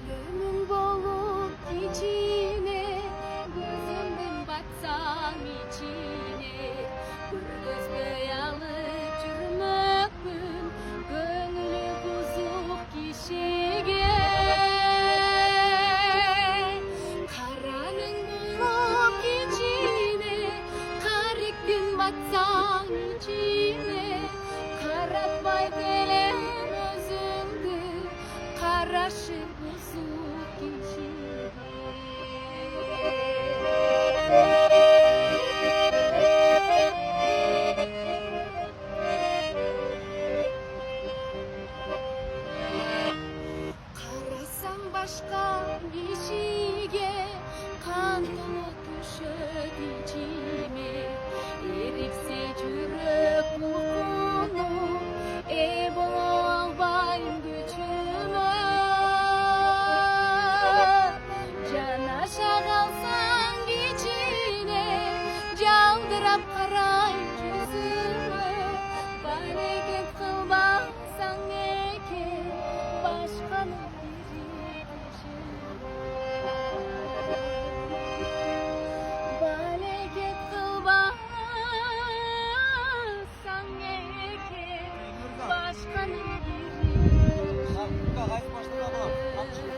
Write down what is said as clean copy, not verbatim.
Ölümün bolup içine, gözümden batsam içine, bir gözge alıp жүрмөкмүн, көңүлү бузук кишиге. Караның бoluп içine, кариктин батсаң içine, каратпай келем өзүңдү, карашы бузук кишиге. Карасаң башка кишиге, кан толот түшөт ичиме, эриксе жүрөк булкунуп, ээ боло албайм күчүмө. Жанаша калсаң кичине, жалтырап карай жүзүмө, барекет кылбасаң экен, башканы bareket kılmazsan eken, başkanın gibi. Bak, bu da hayır başladı ama.